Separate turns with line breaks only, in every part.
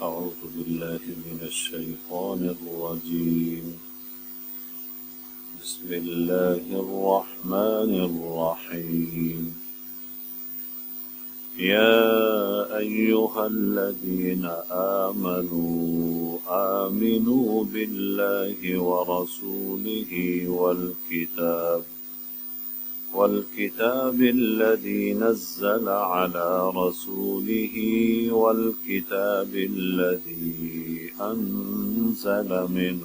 أعوذ بالله من الشيطان الرجيم. بسم الله الرحمن الرحيم. يا أيها الذين آمنوا بالله ورسوله والكتاب الذي نزل على رسوله والكتاب الذي أنزل من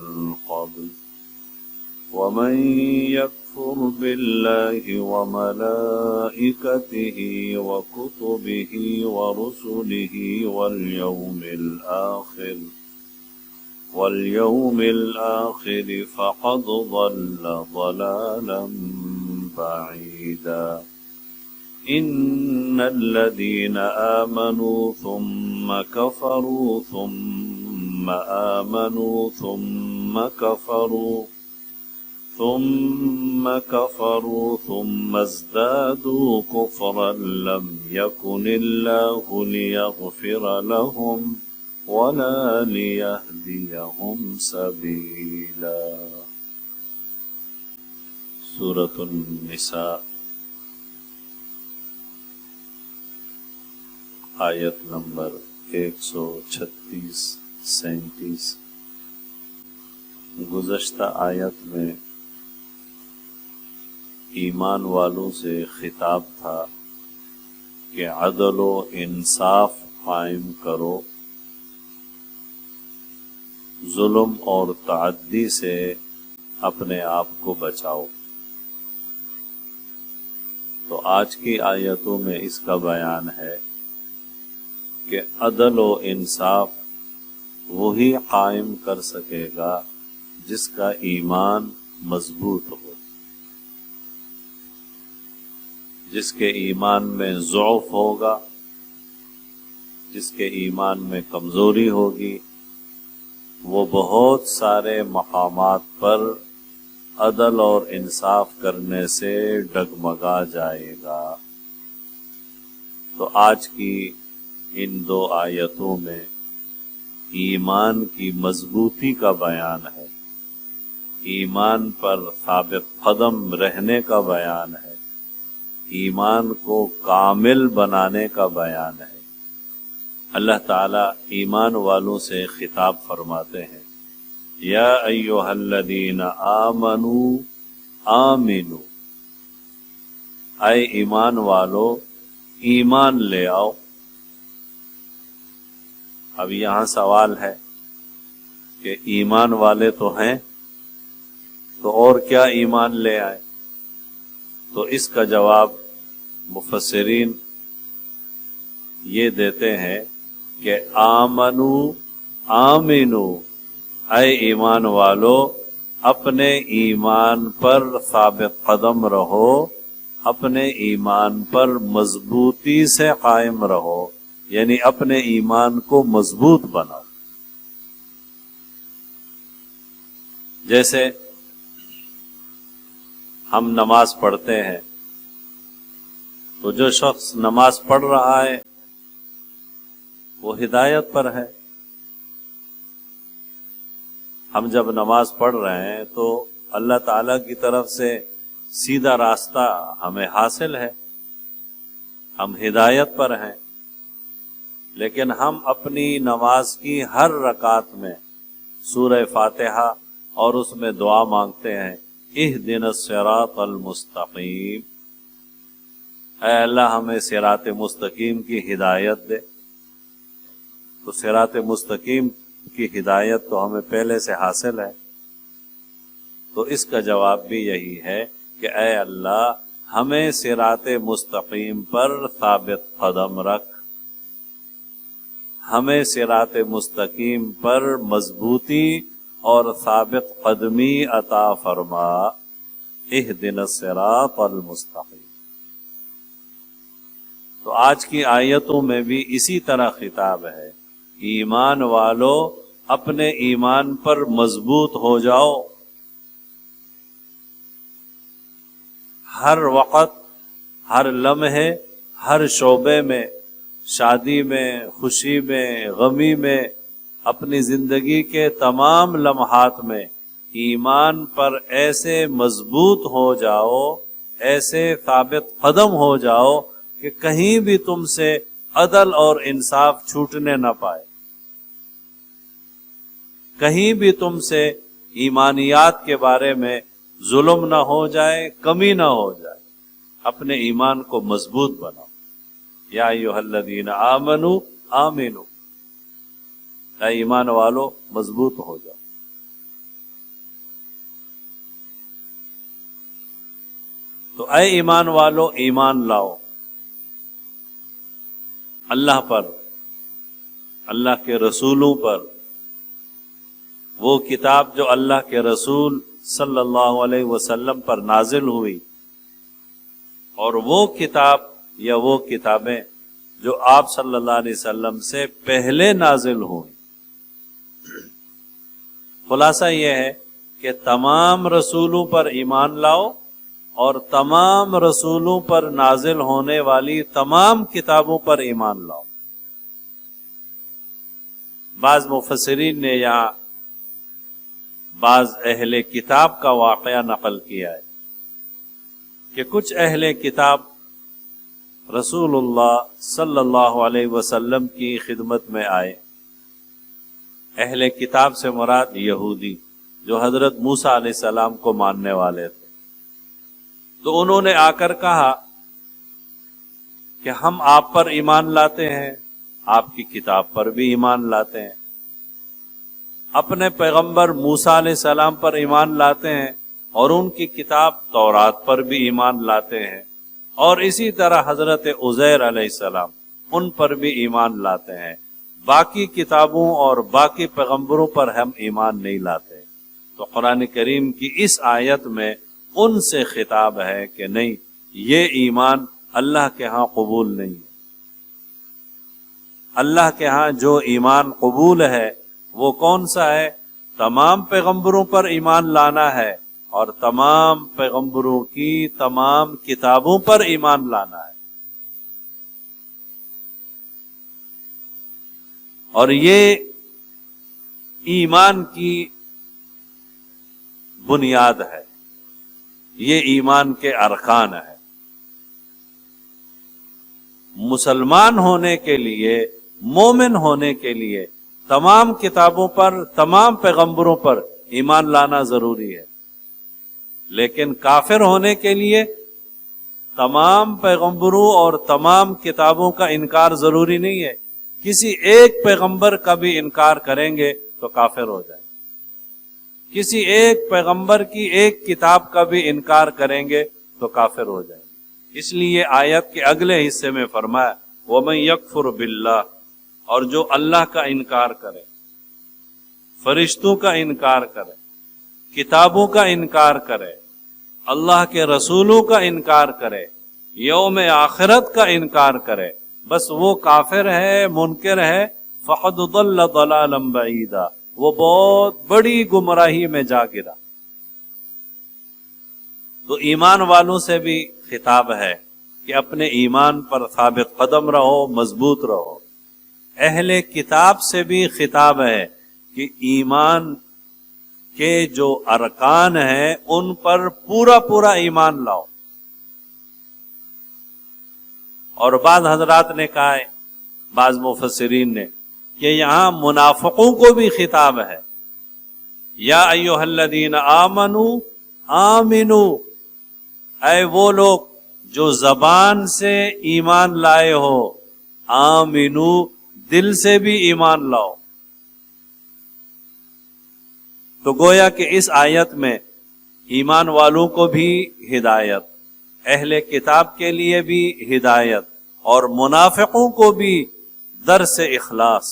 قبل ومن يكفر بالله وملائكته وكتبه ورسله واليوم الآخر فقد ضل ضلالا بعيدا. إن الذين آمنوا ثم كفروا ثم آمنوا ثم كفروا ثم ازدادوا كفرا لم يكن الله ليغفر لهم ولا ليهديهم سبيلا. سورة النساء آیت نمبر 136-37. گزشتہ آیت میں ایمان والوں سے خطاب تھا کہ عدل و انصاف قائم کرو، ظلم اور تعدی سے اپنے آپ کو بچاؤ. تو آج کی آیتوں میں اس کا بیان ہے کہ عدل و انصاف وہی قائم کر سکے گا جس کا ایمان مضبوط ہو، جس کے ایمان میں ضعف ہوگا، جس کے ایمان میں کمزوری ہوگی، وہ بہت سارے مقامات پر عدل اور انصاف کرنے سے ڈگمگا جائے گا. تو آج کی ان دو آیتوں میں ایمان کی مضبوطی کا بیان ہے، ایمان پر ثابت قدم رہنے کا بیان ہے، ایمان کو کامل بنانے کا بیان ہے. اللہ تعالی ایمان والوں سے خطاب فرماتے ہیں، یا ایھا الذین آمنو، اے ایمان والو ایمان لے آؤ. اب یہاں سوال ہے کہ ایمان والے تو ہیں، تو اور کیا ایمان لے آئے؟ تو اس کا جواب مفسرین یہ دیتے ہیں کہ آمنو، اے ایمان والو اپنے ایمان پر ثابت قدم رہو، اپنے ایمان پر مضبوطی سے قائم رہو، یعنی اپنے ایمان کو مضبوط بناؤ. جیسے ہم نماز پڑھتے ہیں تو جو شخص نماز پڑھ رہا ہے وہ ہدایت پر ہے. ہم جب نماز پڑھ رہے ہیں تو اللہ تعالی کی طرف سے سیدھا راستہ ہمیں حاصل ہے، ہم ہدایت پر ہیں. لیکن ہم اپنی نماز کی ہر رکعت میں سورہ فاتحہ اور اس میں دعا مانگتے ہیں، اہدنا الصراط المستقیم، اے اللہ ہمیں صراط مستقیم کی ہدایت دے. تو صراط مستقیم کی ہدایت تو ہمیں پہلے سے حاصل ہے. تو اس کا جواب بھی یہی ہے کہ اے اللہ ہمیں صراط مستقیم پر ثابت قدم رکھ، ہمیں صراط مستقیم پر مضبوطی اور ثابت قدمی عطا فرما. اہدنا الصراط المستقیم. تو آج کی آیتوں میں بھی اسی طرح خطاب ہے، ایمان والو اپنے ایمان پر مضبوط ہو جاؤ. ہر وقت، ہر لمحے، ہر شعبے میں، شادی میں، خوشی میں، غمی میں، اپنی زندگی کے تمام لمحات میں ایمان پر ایسے مضبوط ہو جاؤ، ایسے ثابت قدم ہو جاؤ کہ کہیں بھی تم سے عدل اور انصاف چھوٹنے نہ پائے، کہیں بھی تم سے ایمانیات کے بارے میں ظلم نہ ہو جائے، کمی نہ ہو جائے۔ اپنے ایمان کو مضبوط بناؤ۔ یا ایھا الذین آمنوا آمنوا، اے ایمان والو مضبوط ہو جاؤ۔ تو اے ایمان والو ایمان لاؤ اللہ پر، اللہ کے رسولوں پر، وہ کتاب جو اللہ کے رسول صلی اللہ علیہ وسلم پر نازل ہوئی، اور وہ کتاب یا وہ کتابیں جو آپ صلی اللہ علیہ وسلم سے پہلے نازل ہوئی۔ خلاصہ یہ ہے کہ تمام رسولوں پر ایمان لاؤ اور تمام رسولوں پر نازل ہونے والی تمام کتابوں پر ایمان لاؤ۔ بعض مفسرین نے یہاں بعض اہل کتاب کا واقعہ نقل کیا ہے کہ کچھ اہل کتاب رسول اللہ صلی اللہ علیہ وسلم کی خدمت میں آئے۔ اہل کتاب سے مراد یہودی جو حضرت موسیٰ علیہ السلام کو ماننے والے تھے۔ تو انہوں نے آ کر کہا کہ ہم آپ پر ایمان لاتے ہیں، آپ کی کتاب پر بھی ایمان لاتے ہیں، اپنے پیغمبر موسیٰ علیہ السلام پر ایمان لاتے ہیں اور ان کی کتاب تورات پر بھی ایمان لاتے ہیں، اور اسی طرح حضرت عزیر علیہ السلام ان پر بھی ایمان لاتے ہیں، باقی کتابوں اور باقی پیغمبروں پر ہم ایمان نہیں لاتے۔ تو قرآن کریم کی اس آیت میں ان سے خطاب ہے کہ نہیں، یہ ایمان اللہ کے ہاں قبول نہیں ہے۔ اللہ کے ہاں جو ایمان قبول ہے وہ کون سا ہے؟ تمام پیغمبروں پر ایمان لانا ہے اور تمام پیغمبروں کی تمام کتابوں پر ایمان لانا ہے، اور یہ ایمان کی بنیاد ہے، یہ ایمان کے ارکان ہے۔ مسلمان ہونے کے لیے، مومن ہونے کے لیے تمام کتابوں پر، تمام پیغمبروں پر ایمان لانا ضروری ہے، لیکن کافر ہونے کے لیے تمام پیغمبروں اور تمام کتابوں کا انکار ضروری نہیں ہے۔ کسی ایک پیغمبر کا بھی انکار کریں گے تو کافر ہو جائیں گے، کسی ایک پیغمبر کی ایک کتاب کا بھی انکار کریں گے تو کافر ہو جائیں گے۔ اس لیے آیت کے اگلے حصے میں فرمایا وَمَن يَكْفُرْ بِاللَّهِ، اور جو اللہ کا انکار کرے، فرشتوں کا انکار کرے، کتابوں کا انکار کرے، اللہ کے رسولوں کا انکار کرے، یوم آخرت کا انکار کرے، بس وہ کافر ہے، منکر ہے، فقد ضل ضلالا بعیدا، وہ بہت بڑی گمراہی میں جا گرا۔ تو ایمان والوں سے بھی خطاب ہے کہ اپنے ایمان پر ثابت قدم رہو، مضبوط رہو۔ اہل کتاب سے بھی خطاب ہے کہ ایمان کے جو ارکان ہیں ان پر پورا پورا ایمان لاؤ۔ اور بعض حضرات نے کہا ہے، بعض مفسرین نے، کہ یہاں منافقوں کو بھی خطاب ہے، یا ایھا الذین آمنوا آمنوا، اے وہ لوگ جو زبان سے ایمان لائے ہو، آمنوا، دل سے بھی ایمان لاؤ۔ تو گویا کہ اس آیت میں ایمان والوں کو بھی ہدایت، اہل کتاب کے لیے بھی ہدایت، اور منافقوں کو بھی درس اخلاص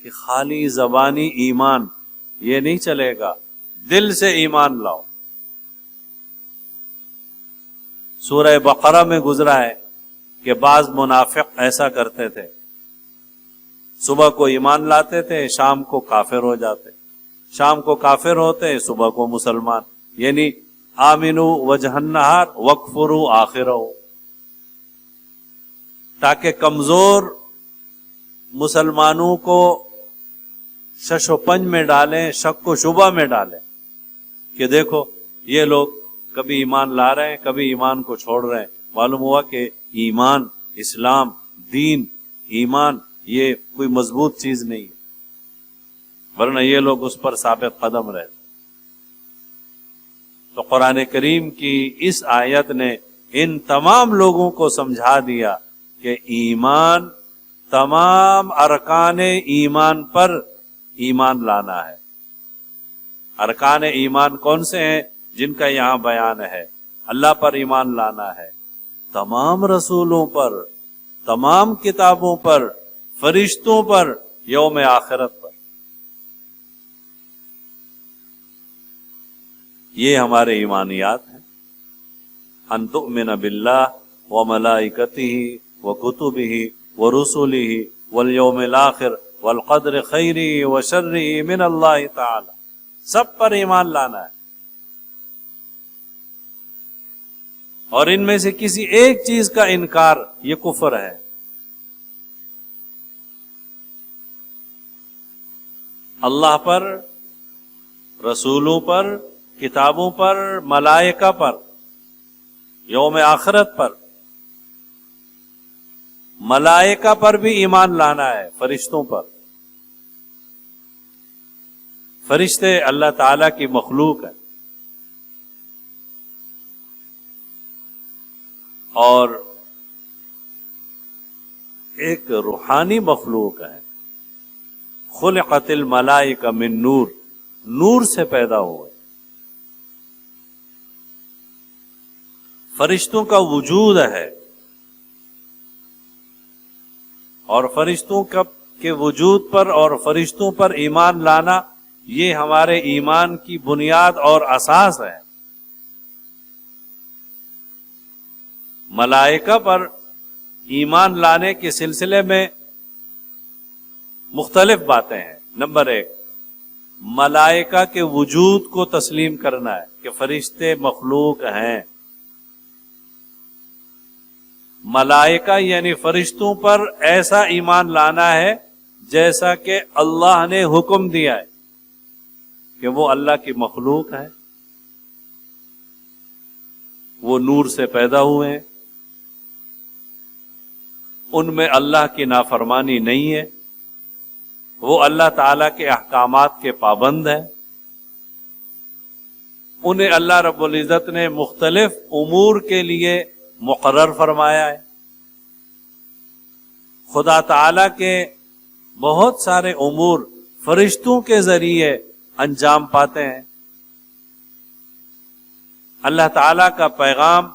کہ خالی زبانی ایمان یہ نہیں چلے گا، دل سے ایمان لاؤ۔ سورہ بقرہ میں گزرا ہے کہ بعض منافق ایسا کرتے تھے، صبح کو ایمان لاتے تھے، شام کو کافر ہو جاتے، شام کو کافر ہوتے، صبح کو مسلمان، یعنی آمنوا وجہ النہار وکفروا آخرہ، تاکہ کمزور مسلمانوں کو شش و پنج میں ڈالیں، شک و شبہ میں ڈالیں کہ دیکھو یہ لوگ کبھی ایمان لا رہے ہیں، کبھی ایمان کو چھوڑ رہے ہیں. معلوم ہوا کہ ایمان، اسلام، دین، ایمان یہ کوئی مضبوط چیز نہیں ہے، ورنہ یہ لوگ اس پر ثابت قدم رہتے. تو قرآن کریم کی اس آیت نے ان تمام لوگوں کو سمجھا دیا کہ ایمان، تمام ارکان ایمان پر ایمان لانا ہے. ارکان ایمان کون سے ہیں جن کا یہاں بیان ہے؟ اللہ پر ایمان لانا ہے، تمام رسولوں پر، تمام کتابوں پر، فرشتوں پر، یوم آخرت پر. یہ ہمارے ایمانیات ہیں. ان تؤمن باللہ وملائکتہ وکتبہ ورسلہ والیوم الآخر والقدر خیرہ وشرہ من اللہ تعالی. سب پر ایمان لانا ہے، اور ان میں سے کسی ایک چیز کا انکار یہ کفر ہے. اللہ پر، رسولوں پر، کتابوں پر، ملائکہ پر، یوم آخرت پر. ملائکہ پر بھی ایمان لانا ہے، فرشتوں پر. فرشتے اللہ تعالی کی مخلوق ہیں اور ایک روحانی مخلوق ہے. خلقت الملائکہ من نور، نور سے پیدا ہوئے. فرشتوں کا وجود ہے، اور فرشتوں کے وجود پر اور فرشتوں پر ایمان لانا یہ ہمارے ایمان کی بنیاد اور اساس ہے. ملائکہ پر ایمان لانے کے سلسلے میں مختلف باتیں ہیں. نمبر ایک، ملائکہ کے وجود کو تسلیم کرنا ہے کہ فرشتے مخلوق ہیں. ملائکہ یعنی فرشتوں پر ایسا ایمان لانا ہے جیسا کہ اللہ نے حکم دیا ہے کہ وہ اللہ کی مخلوق ہے، وہ نور سے پیدا ہوئے ہیں، ان میں اللہ کی نافرمانی نہیں ہے، وہ اللہ تعالی کے احکامات کے پابند ہیں. انہیں اللہ رب العزت نے مختلف امور کے لیے مقرر فرمایا ہے. خدا تعالی کے بہت سارے امور فرشتوں کے ذریعے انجام پاتے ہیں. اللہ تعالی کا پیغام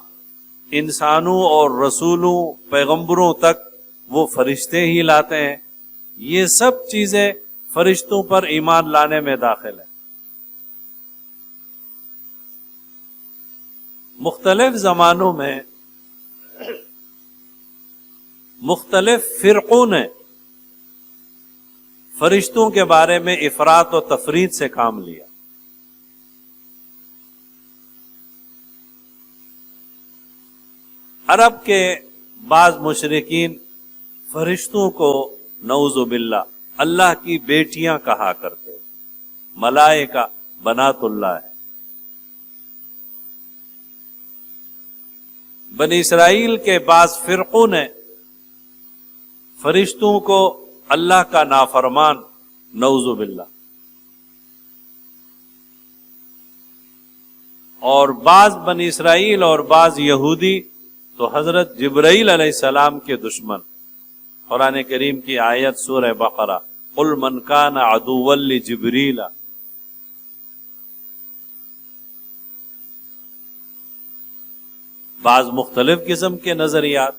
انسانوں اور رسولوں، پیغمبروں تک وہ فرشتے ہی لاتے ہیں. یہ سب چیزیں فرشتوں پر ایمان لانے میں داخل ہیں. مختلف زمانوں میں مختلف فرقوں نے فرشتوں کے بارے میں افراط و تفرید سے کام لیا. عرب کے بعض مشرکین فرشتوں کو نعوذ باللہ اللہ کی بیٹیاں کہا کرتے. ملائکہ بنات اللہ ہے. بنی اسرائیل کے بعض فرقوں نے فرشتوں کو اللہ کا نافرمان نعوذ باللہ، اور بعض بنی اسرائیل اور بعض یہودی تو حضرت جبرائیل علیہ السلام کے دشمن. قرآن کریم کی آیت سورہ بقرہ، قل من کان عدوا لجبریل. بعض مختلف قسم کے نظریات.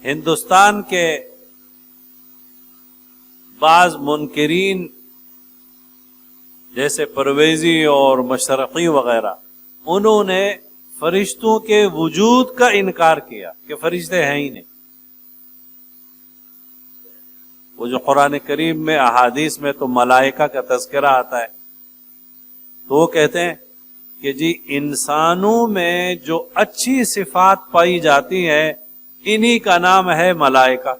ہندوستان کے بعض منکرین جیسے پرویزی اور مشرقی وغیرہ، انہوں نے فرشتوں کے وجود کا انکار کیا کہ فرشتے ہیں ہی نہیں. وہ جو قرآن کریم میں احادیث میں تو ملائکہ کا تذکرہ آتا ہے، تو وہ کہتے ہیں کہ جی انسانوں میں جو اچھی صفات پائی جاتی ہیں انہی کا نام ہے ملائکہ.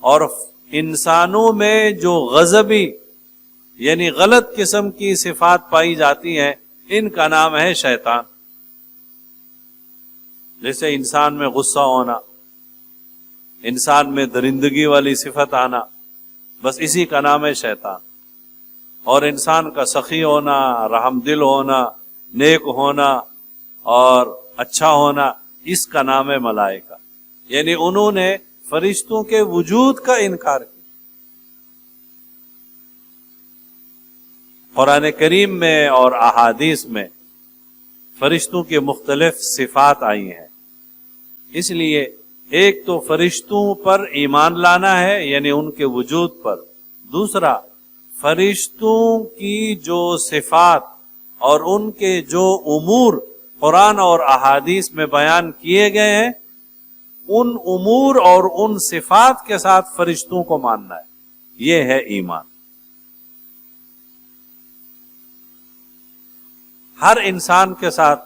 اور انسانوں میں جو غضبی یعنی غلط قسم کی صفات پائی جاتی ہیں ان کا نام ہے شیطان. جیسے انسان میں غصہ ہونا، انسان میں درندگی والی صفت آنا، بس اسی کا نام ہے شیطان. اور انسان کا سخی ہونا، رحم دل ہونا، نیک ہونا اور اچھا ہونا، اس کا نام ہے ملائکہ. یعنی انہوں نے فرشتوں کے وجود کا انکار کیا. قرآن کریم میں اور احادیث میں فرشتوں کی مختلف صفات آئی ہیں. اس لیے ایک تو فرشتوں پر ایمان لانا ہے یعنی ان کے وجود پر، دوسرا فرشتوں کی جو صفات اور ان کے جو امور قرآن اور احادیث میں بیان کیے گئے ہیں ان امور اور ان صفات کے ساتھ فرشتوں کو ماننا ہے. یہ ہے ایمان. ہر انسان کے ساتھ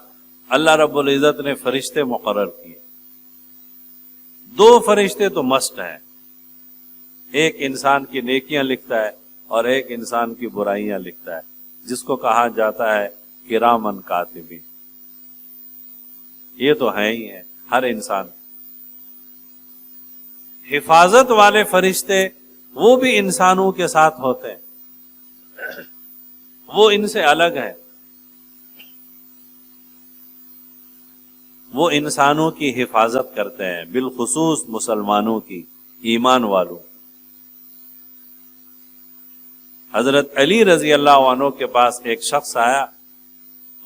اللہ رب العزت نے فرشتے مقرر کیے. 2 فرشتے تو مست ہیں، ایک انسان کی نیکیاں لکھتا ہے اور ایک انسان کی برائیاں لکھتا ہے، جس کو کہا جاتا ہے کرامن کاتبین. یہ تو ہیں ہی ہیں ہر انسان. حفاظت والے فرشتے وہ بھی انسانوں کے ساتھ ہوتے ہیں، وہ ان سے الگ ہیں. وہ انسانوں کی حفاظت کرتے ہیں، بالخصوص مسلمانوں کی، ایمان والوں. حضرت علی رضی اللہ عنہ کے پاس ایک شخص آیا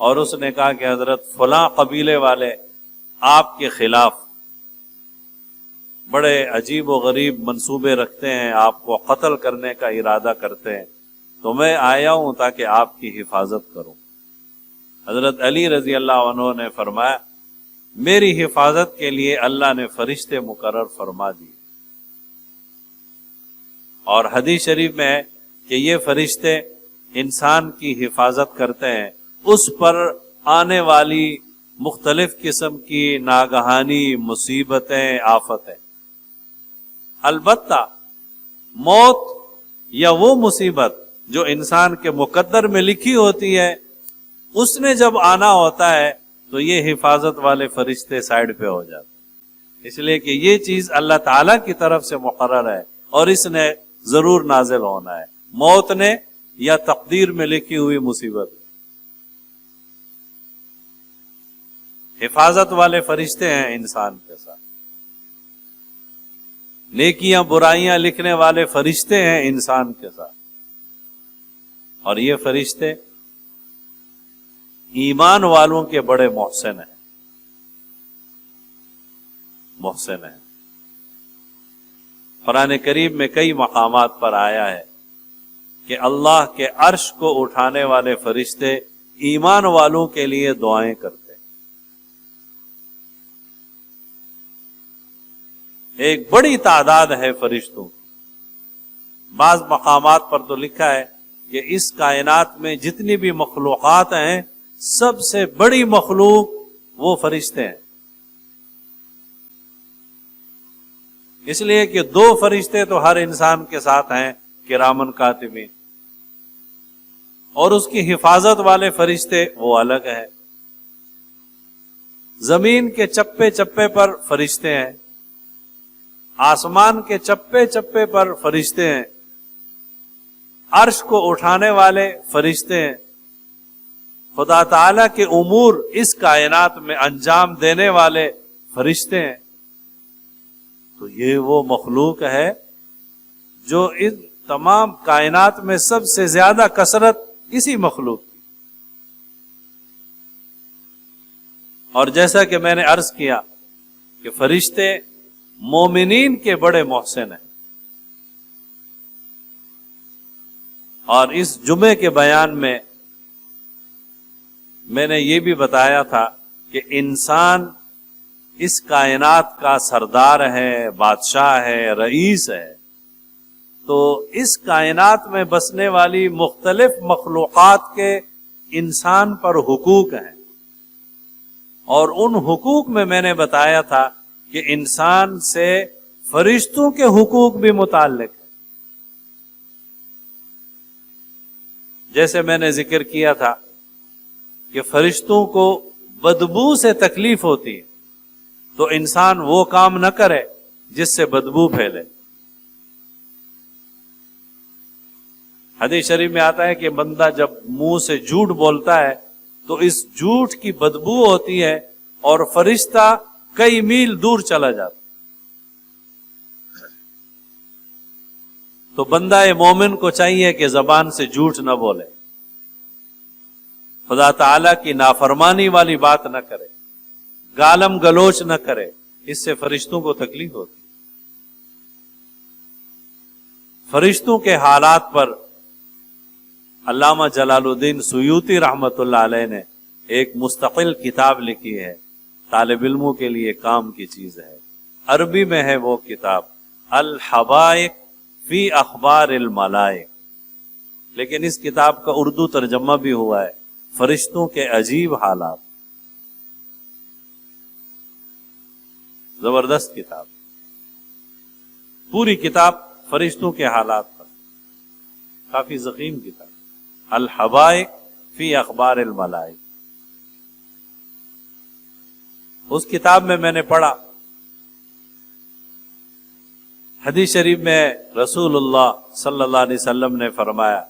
اور اس نے کہا کہ حضرت فلاں قبیلے والے آپ کے خلاف بڑے عجیب و غریب منصوبے رکھتے ہیں، آپ کو قتل کرنے کا ارادہ کرتے ہیں، تو میں آیا ہوں تاکہ آپ کی حفاظت کروں. حضرت علی رضی اللہ عنہ نے فرمایا میری حفاظت کے لیے اللہ نے فرشتے مقرر فرما دیے. اور حدیث شریف میں ہے کہ یہ فرشتے انسان کی حفاظت کرتے ہیں اس پر آنے والی مختلف قسم کی ناگہانی مصیبتیں، آفتیں. البتہ موت یا وہ مصیبت جو انسان کے مقدر میں لکھی ہوتی ہے اس نے جب آنا ہوتا ہے تو یہ حفاظت والے فرشتے سائڈ پہ ہو جاتے ہیں، اس لیے کہ یہ چیز اللہ تعالی کی طرف سے مقرر ہے اور اس نے ضرور نازل ہونا ہے، موت نے یا تقدیر میں لکھی ہوئی مصیبت. حفاظت والے فرشتے ہیں انسان کے ساتھ، نیکیاں برائیاں لکھنے والے فرشتے ہیں انسان کے ساتھ. اور یہ فرشتے ایمان والوں کے بڑے محسن ہیں، محسن ہیں. قرآن کریم میں کئی مقامات پر آیا ہے کہ اللہ کے عرش کو اٹھانے والے فرشتے ایمان والوں کے لیے دعائیں کرتے ہیں. ایک بڑی تعداد ہے فرشتوں. بعض مقامات پر تو لکھا ہے کہ اس کائنات میں جتنی بھی مخلوقات ہیں سب سے بڑی مخلوق وہ فرشتے ہیں. اس لیے کہ 2 فرشتے تو ہر انسان کے ساتھ ہیں، کرامن کاتبین، اور اس کی حفاظت والے فرشتے وہ الگ ہیں. زمین کے چپے چپے پر فرشتے ہیں، آسمان کے چپے چپے پر فرشتے ہیں، عرش کو اٹھانے والے فرشتے ہیں، خدا تعالی کے امور اس کائنات میں انجام دینے والے فرشتے ہیں. تو یہ وہ مخلوق ہے جو ان تمام کائنات میں سب سے زیادہ کثرت اسی مخلوق کی. اور جیسا کہ میں نے عرض کیا کہ فرشتے مومنین کے بڑے محسن ہیں. اور اس جمعے کے بیان میں میں نے یہ بھی بتایا تھا کہ انسان اس کائنات کا سردار ہے، بادشاہ ہے، رئیس ہے. تو اس کائنات میں بسنے والی مختلف مخلوقات کے انسان پر حقوق ہیں، اور ان حقوق میں نے بتایا تھا کہ انسان سے فرشتوں کے حقوق بھی متعلق ہے. جیسے میں نے ذکر کیا تھا کہ فرشتوں کو بدبو سے تکلیف ہوتی ہے تو انسان وہ کام نہ کرے جس سے بدبو پھیلے. حدیث شریف میں آتا ہے کہ بندہ جب منہ سے جھوٹ بولتا ہے تو اس جھوٹ کی بدبو ہوتی ہے اور فرشتہ کئی میل دور چلا جاتا. تو بندہ مومن کو چاہیے کہ زبان سے جھوٹ نہ بولے، خدا تعالی کی نافرمانی والی بات نہ کرے، گالم گلوچ نہ کرے، اس سے فرشتوں کو تکلیف ہوتی. فرشتوں کے حالات پر علامہ جلال الدین سیوطی رحمت اللہ علیہ نے ایک مستقل کتاب لکھی ہے، طالب علموں کے لیے کام کی چیز ہے. عربی میں ہے وہ کتاب الحبائق فی اخبار الملائک، لیکن اس کتاب کا اردو ترجمہ بھی ہوا ہے فرشتوں کے عجیب حالات. زبردست کتاب، پوری کتاب فرشتوں کے حالات پر، کافی ضخیم کتاب، الحبائق فی اخبار الملائک. اس کتاب میں نے پڑھا، حدیث شریف میں رسول اللہ صلی اللہ علیہ وسلم نے فرمایا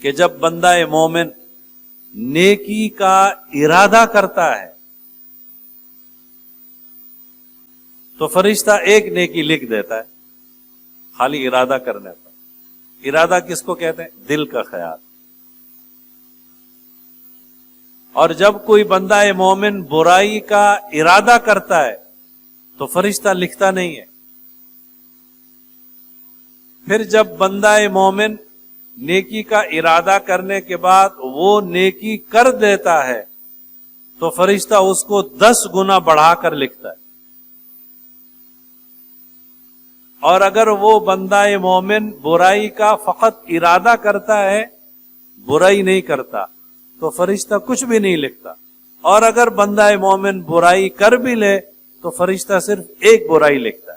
کہ جب بندہ مومن نیکی کا ارادہ کرتا ہے تو فرشتہ ایک نیکی لکھ دیتا ہے، خالی ارادہ کرنے پر. ارادہ کس کو کہتے ہیں؟ دل کا خیال. اور جب کوئی بندہ مومن برائی کا ارادہ کرتا ہے تو فرشتہ لکھتا نہیں ہے. پھر جب بندہ مومن نیکی کا ارادہ کرنے کے بعد وہ نیکی کر دیتا ہے تو فرشتہ اس کو 10 گنا بڑھا کر لکھتا ہے. اور اگر وہ بندہ مومن برائی کا فقط ارادہ کرتا ہے، برائی نہیں کرتا، تو فرشتہ کچھ بھی نہیں لکھتا. اور اگر بندہ مومن برائی کر بھی لے تو فرشتہ صرف ایک برائی لکھتا ہے.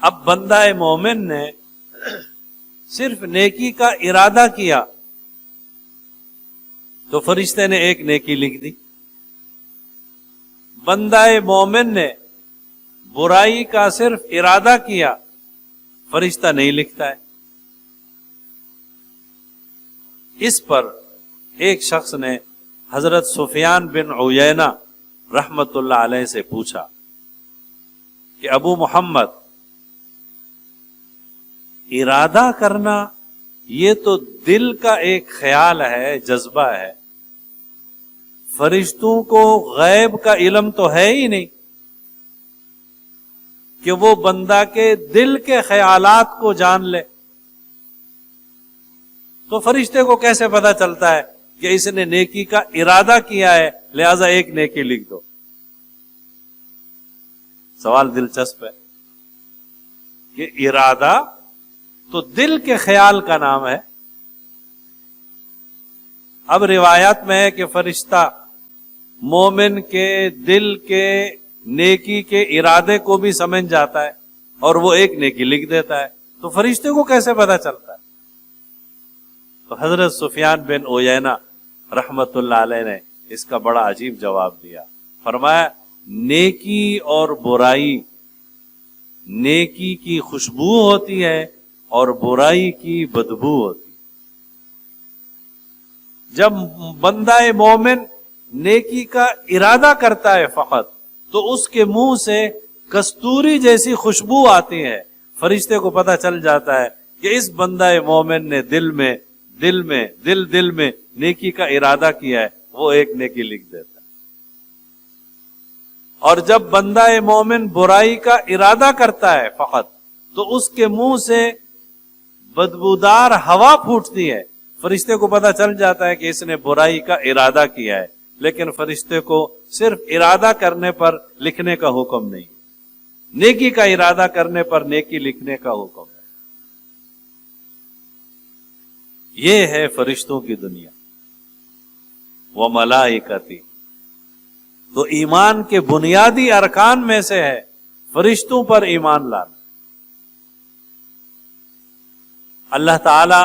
اب بندہ مومن نے صرف نیکی کا ارادہ کیا تو فرشتے نے ایک نیکی لکھ دی. بندہ مومن نے برائی کا صرف ارادہ کیا، فرشتہ نہیں لکھتا ہے. اس پر ایک شخص نے حضرت سفیان بن عیینہ رحمت اللہ علیہ سے پوچھا کہ ابو محمد، ارادہ کرنا یہ تو دل کا ایک خیال ہے، جذبہ ہے، فرشتوں کو غیب کا علم تو ہے ہی نہیں کہ وہ بندہ کے دل کے خیالات کو جان لے. تو فرشتے کو کیسے پتا چلتا ہے کہ اس نے نیکی کا ارادہ کیا ہے لہذا ایک نیکی لکھ دو؟ سوال دلچسپ ہے کہ ارادہ تو دل کے خیال کا نام ہے. اب روایات میں ہے کہ فرشتہ مومن کے دل کے نیکی کے ارادے کو بھی سمجھ جاتا ہے اور وہ ایک نیکی لکھ دیتا ہے. تو فرشتے کو کیسے پتا چلتا ہے؟ تو حضرت سفیان بن عیینہ رحمت اللہ علیہ نے اس کا بڑا عجیب جواب دیا. فرمایا نیکی اور برائی، نیکی کی خوشبو ہوتی ہے اور برائی کی بدبو ہوتی. جب بندہ مومن نیکی کا ارادہ کرتا ہے فقط تو اس کے منہ سے کستوری جیسی خوشبو آتی ہے. فرشتے کو پتہ چل جاتا ہے کہ اس بندہ مومن نے دل میں نیکی کا ارادہ کیا ہے، وہ ایک نیکی لکھ دیتا ہے. اور جب بندہ مومن برائی کا ارادہ کرتا ہے فقط تو اس کے منہ سے بدبودار ہوا پھوٹتی ہے. فرشتے کو پتہ چل جاتا ہے کہ اس نے برائی کا ارادہ کیا ہے، لیکن فرشتے کو صرف ارادہ کرنے پر لکھنے کا حکم نہیں، نیکی کا ارادہ کرنے پر نیکی لکھنے کا حکم ہے. یہ ہے فرشتوں کی دنیا. وَمَلَائِکَتِهِ، تو ایمان کے بنیادی ارکان میں سے ہے فرشتوں پر ایمان لانا۔ اللہ تعالی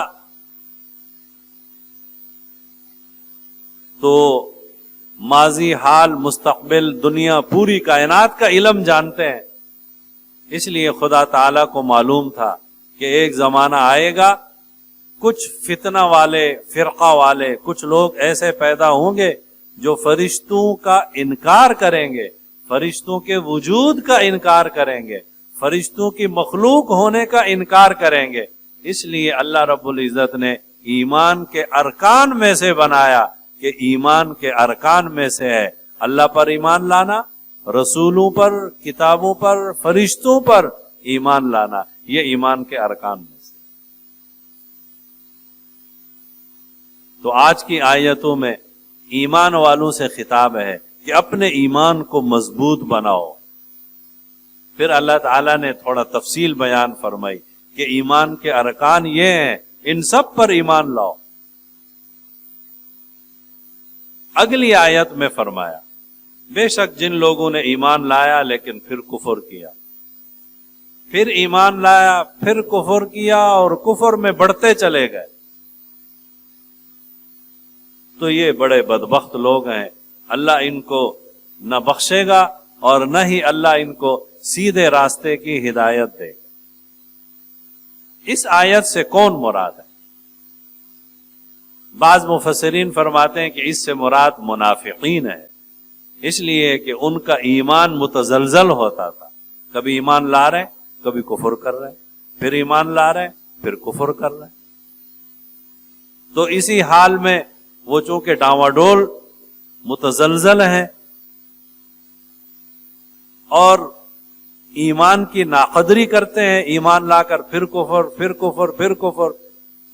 تو ماضی، حال، مستقبل، دنیا، پوری کائنات کا علم جانتے ہیں، اس لیے خدا تعالی کو معلوم تھا کہ ایک زمانہ آئے گا، کچھ فتنہ والے، فرقہ والے، کچھ لوگ ایسے پیدا ہوں گے جو فرشتوں کا انکار کریں گے، فرشتوں کے وجود کا انکار کریں گے، فرشتوں کی مخلوق ہونے کا انکار کریں گے۔ اس لیے اللہ رب العزت نے ایمان کے ارکان میں سے بنایا کہ ایمان کے ارکان میں سے ہے اللہ پر ایمان لانا، رسولوں پر، کتابوں پر، فرشتوں پر ایمان لانا، یہ ایمان کے ارکان میں سے۔ تو آج کی آیتوں میں ایمان والوں سے خطاب ہے کہ اپنے ایمان کو مضبوط بناؤ۔ پھر اللہ تعالیٰ نے تھوڑا تفصیل بیان فرمائی کہ ایمان کے ارکان یہ ہیں، ان سب پر ایمان لاؤ۔ اگلی آیت میں فرمایا بے شک جن لوگوں نے ایمان لایا لیکن پھر کفر کیا، پھر ایمان لایا، پھر کفر کیا اور کفر میں بڑھتے چلے گئے، تو یہ بڑے بدبخت لوگ ہیں، اللہ ان کو نہ بخشے گا اور نہ ہی اللہ ان کو سیدھے راستے کی ہدایت دے گا۔ اس آیت سے کون مراد ہے؟ بعض مفسرین فرماتے ہیں کہ اس سے مراد منافقین ہے، اس لیے کہ ان کا ایمان متزلزل ہوتا تھا، کبھی ایمان لا رہے کبھی کفر کر رہے، پھر ایمان لا رہے پھر کفر کر رہے۔ تو اسی حال میں وہ چونکہ ڈاواڈول متزلزل ہیں اور ایمان کی ناقدری کرتے ہیں، ایمان لا کر پھر کفر، پھر کفر، پھر کفر،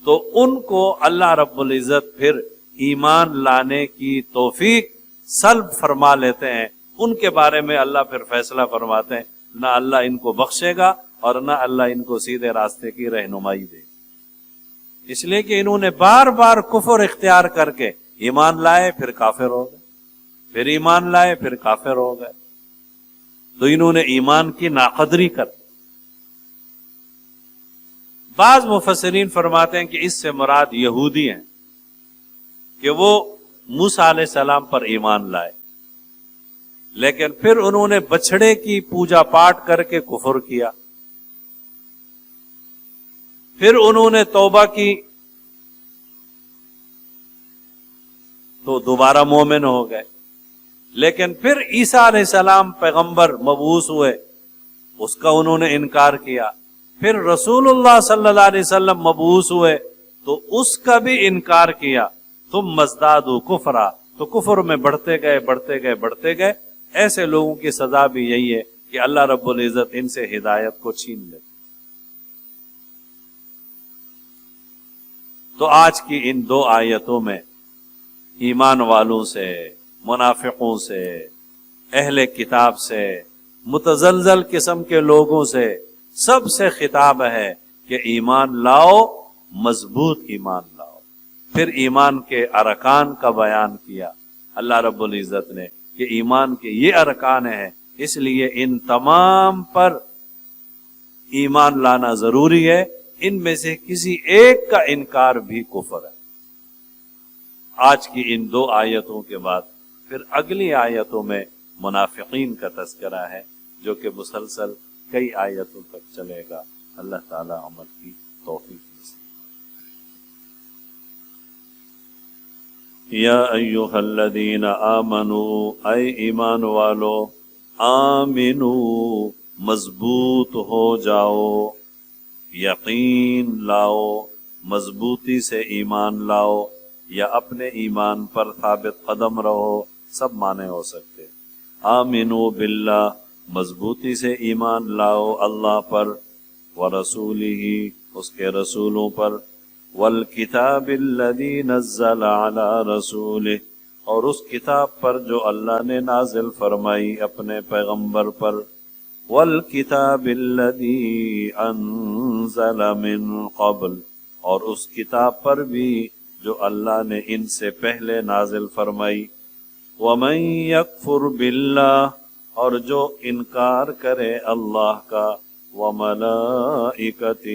تو ان کو اللہ رب العزت پھر ایمان لانے کی توفیق سلب فرما لیتے ہیں، ان کے بارے میں اللہ پھر فیصلہ فرماتے ہیں، نہ اللہ ان کو بخشے گا اور نہ اللہ ان کو سیدھے راستے کی رہنمائی دے گی، اس لیے کہ انہوں نے بار بار کفر اختیار کر کے ایمان لائے پھر کافر ہو گئے، پھر ایمان لائے پھر کافر ہو گئے، تو انہوں نے ایمان کی ناقدری کر دی۔ بعض مفسرین فرماتے ہیں کہ اس سے مراد یہودی ہیں کہ وہ موسیٰ علیہ السلام پر ایمان لائے لیکن پھر انہوں نے بچھڑے کی پوجا پاٹ کر کے کفر کیا، پھر انہوں نے توبہ کی تو دوبارہ مومن ہو گئے، لیکن پھر عیسیٰ علیہ السلام پیغمبر مبعوث ہوئے، اس کا انہوں نے انکار کیا، پھر رسول اللہ صلی اللہ علیہ وسلم مبعوث ہوئے تو اس کا بھی انکار کیا، تم مزدادو کفرا، تو کفر میں بڑھتے گئے بڑھتے گئے بڑھتے گئے۔ ایسے لوگوں کی سزا بھی یہی ہے کہ اللہ رب العزت ان سے ہدایت کو چھین لے۔ تو آج کی ان دو آیتوں میں ایمان والوں سے، منافقوں سے، اہل کتاب سے، متزلزل قسم کے لوگوں سے، سب سے خطاب ہے کہ ایمان لاؤ، مضبوط ایمان لاؤ۔ پھر ایمان کے ارکان کا بیان کیا اللہ رب العزت نے کہ ایمان کے یہ ارکان ہیں، اس لیے ان تمام پر ایمان لانا ضروری ہے، ان میں سے کسی ایک کا انکار بھی کفر ہے۔ آج کی ان دو آیتوں کے بعد پھر اگلی آیتوں میں منافقین کا تذکرہ ہے جو کہ مسلسل کئی آیتوں تک چلے گا۔ اللہ تعالی عمل کی توفیق نصیب۔ یا ایھا الذین آمنوا، اے ایمان والو، آمنو، مضبوط ہو جاؤ، یقین لاؤ، مضبوطی سے ایمان لاؤ، یا اپنے ایمان پر ثابت قدم رہو، سب معنی ہو سکتے۔ آمنو باللہ، مضبوطی سے ایمان لاؤ اللہ پر، ورسولہ، اس کے رسولوں پر، والکتاب الذی نزل علی رسولہ، اور اس کتاب پر جو اللہ نے نازل فرمائی اپنے پیغمبر پر، والکتاب الذی انزل من قبل، اور اس کتاب پر بھی جو اللہ نے ان سے پہلے نازل فرمائی، ومن یکفر باللہ، اور جو انکار کرے اللہ کا، وملائکتہ،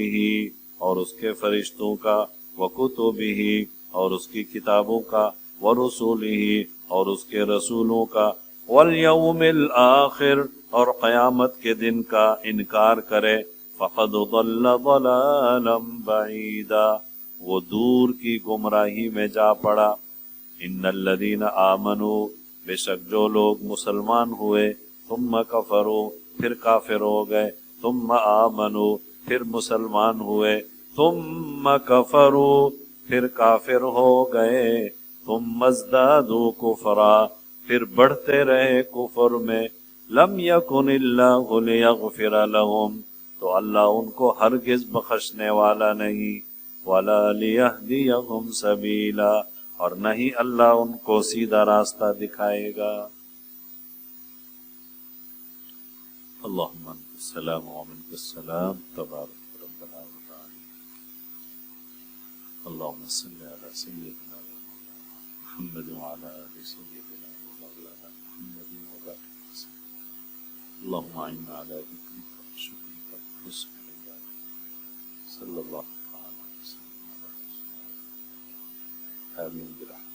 اور اس کے فرشتوں کا، وکتبہ، اور اس کی کتابوں کا، ورسولہ، اور اس کے رسولوں کا، والیوم الآخر، اور قیامت کے دن کا انکار کرے، فقد ضل ضلالا بعیدا، وہ دور کی گمراہی میں جا پڑا۔ ان الذین آمنوا، بے شک جو لوگ مسلمان ہوئے، ثم کفروا، پھر کافر ہو گئے، ثم آمنوا، پھر مسلمان ہوئے، ثم کفروا، پھر کافر ہو گئے، ثم ازدادوا کفرا، پھر بڑھتے رہے کفر میں، لم یکن اللہ لیغفر لهم، تو اللہ ان کو ہرگز بخشنے والا نہیں، ولا لیہدیہم سبیلا، اور نہیں اللہ ان کو سیدھا راستہ دکھائے گا۔ اللہم انت السلام ومنک السلام، تبارک ربنا وتعالى۔ اللہم صل علی سیدنا محمد وعلى آل سیدنا مولانا محمد وبارک وسلم۔ اللہم اعنا علی ذکرک وشکرک وحسن عبادتک، صلی اللہ تعالی وسلم علی رسول اللہ۔ آمین برحمتک۔